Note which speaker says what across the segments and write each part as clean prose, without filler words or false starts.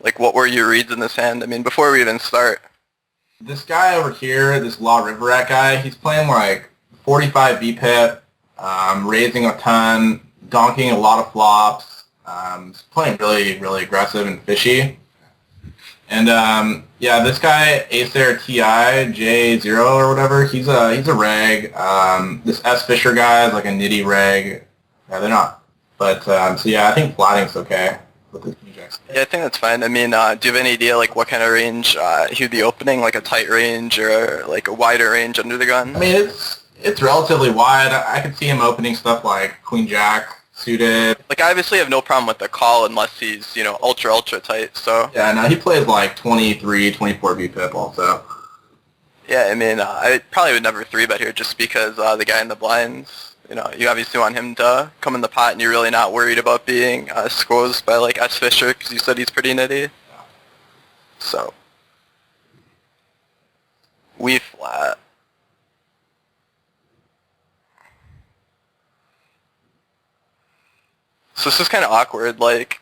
Speaker 1: Like, what were your reads in this hand? I mean, before we even start.
Speaker 2: This guy over here, this Law River Rat guy, he's playing like 45 VPIP, raising a ton, donking a lot of flops. He's playing really, really aggressive and fishy. And yeah, this guy Acer TI J0 or whatever, he's a reg. This S Fisher guy is like a nitty reg. Yeah, they're not. But so yeah, I think flatting's okay with the King Jacks.
Speaker 1: Yeah, I think that's fine. I mean, do you have any idea like what kind of range he would be opening, like a tight range or like a wider range under the gun?
Speaker 2: I mean, it's relatively wide. I could see him opening stuff like Queen Jack suited.
Speaker 1: Like, I obviously have no problem with the call unless he's, ultra tight, so.
Speaker 2: Yeah, no, he plays like 23, 24 VPIP also.
Speaker 1: Yeah, I mean, I probably would never 3-bet here just because the guy in the blinds, you obviously want him to come in the pot and you're really not worried about being squozed by like S Fisher because you said he's pretty nitty. Yeah. So. We flat. So this is kind of awkward, like,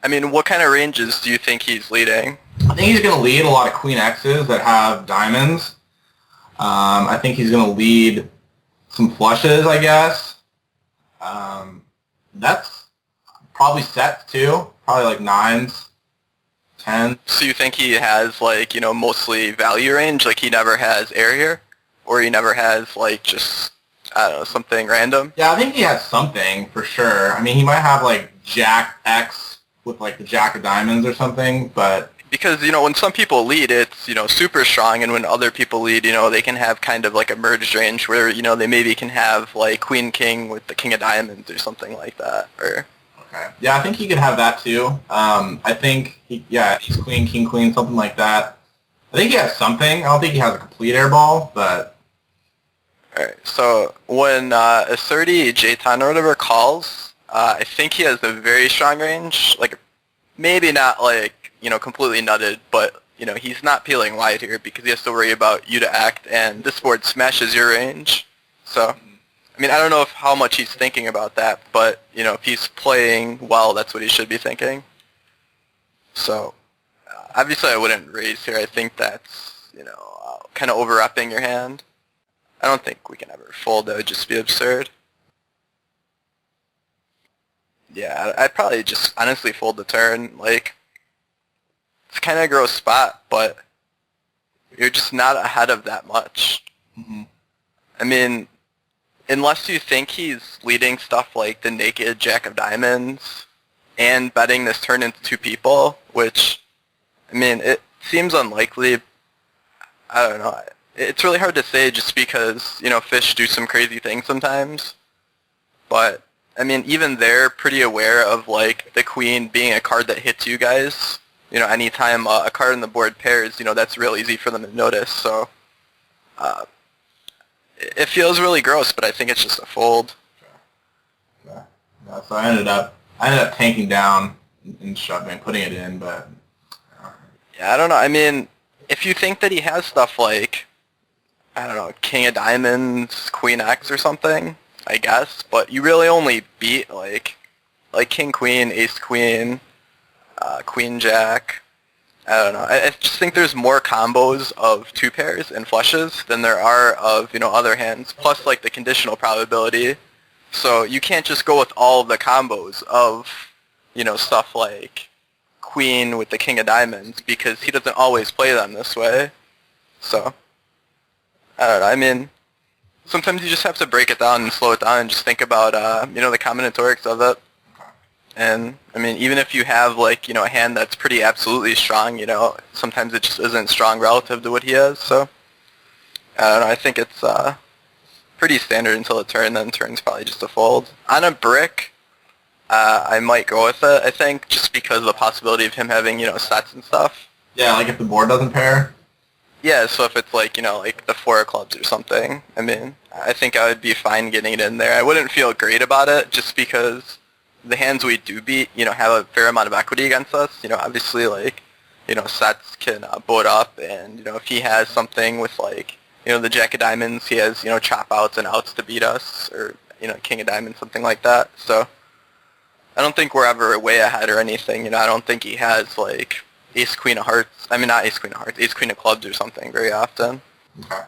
Speaker 1: I mean, what kind of ranges do you think he's leading?
Speaker 2: I think he's going to lead a lot of Queen X's that have diamonds. I think he's going to lead some flushes, I guess. That's probably sets too, probably like 9s, 10s.
Speaker 1: So you think he has like, mostly value range, like he never has air here? Or he never has like just, I don't know, something random?
Speaker 2: Yeah, I think he has something for sure. I mean, he might have like Jack X with like the Jack of Diamonds or something, but...
Speaker 1: Because, when some people lead, it's, super strong, and when other people lead, they can have kind of like a merged range where, they maybe can have like Queen King with the King of Diamonds or something like that, or...
Speaker 2: Okay. Yeah, I think he could have that too. I think, he's Queen, King, Queen, something like that. I think he has something. I don't think he has a complete air ball, but...
Speaker 1: Alright, so when a 30 J-Ton or whatever calls, I think he has a very strong range, like maybe not like, completely nutted, but, he's not peeling wide here because he has to worry about you to act, and this board smashes your range. So, I mean, I don't know how much he's thinking about that, but, if he's playing well, that's what he should be thinking. So, obviously I wouldn't raise here. I think that's, kind of overwrapping your hand. I don't think we can ever fold. That would just be absurd. Yeah, I'd probably just honestly fold the turn. Like, it's kind of a gross spot, but you're just not ahead of that much.
Speaker 2: Mm-hmm.
Speaker 1: I mean, unless you think he's leading stuff like the naked Jack of Diamonds and betting this turn into 2 people, which, I mean, it seems unlikely. I don't know. It's really hard to say just because, fish do some crazy things sometimes. But, I mean, even they're pretty aware of, like, the queen being a card that hits you guys. Anytime a card on the board pairs, that's real easy for them to notice. So, it feels really gross, but I think it's just a fold.
Speaker 2: Yeah. So I ended up tanking down and shoving, putting it in, but...
Speaker 1: Yeah, I don't know. I mean, if you think that he has stuff like... I don't know, King of Diamonds, Queen X or something, I guess. But you really only beat, like King Queen, Ace Queen, Queen Jack. I don't know. I just think there's more combos of 2 pairs and flushes than there are of, other hands. Plus, like, the conditional probability. So you can't just go with all of the combos of, stuff like Queen with the King of Diamonds because he doesn't always play them this way. So... I don't know, I mean, sometimes you just have to break it down and slow it down and just think about, the combinatorics of it. And, I mean, even if you have, like, a hand that's pretty absolutely strong, sometimes it just isn't strong relative to what he has, so, I don't know, I think it's pretty standard until the turn, then turn's probably just a fold. On a brick, I might go with it, I think, just because of the possibility of him having, sets and stuff.
Speaker 2: Yeah, like if the board doesn't pair?
Speaker 1: Yeah, so if it's like, like the 4 of clubs or something, I mean, I think I would be fine getting it in there. I wouldn't feel great about it just because the hands we do beat, have a fair amount of equity against us. Obviously, like, sets can bow it up, and, if he has something with, like, the Jack of Diamonds, he has, chop outs and outs to beat us, or, King of Diamonds, something like that. So, I don't think we're ever way ahead or anything. You know, I don't think he has like ace queen of hearts. I mean, not ace queen of hearts, ace queen of clubs or something very often.
Speaker 2: Okay.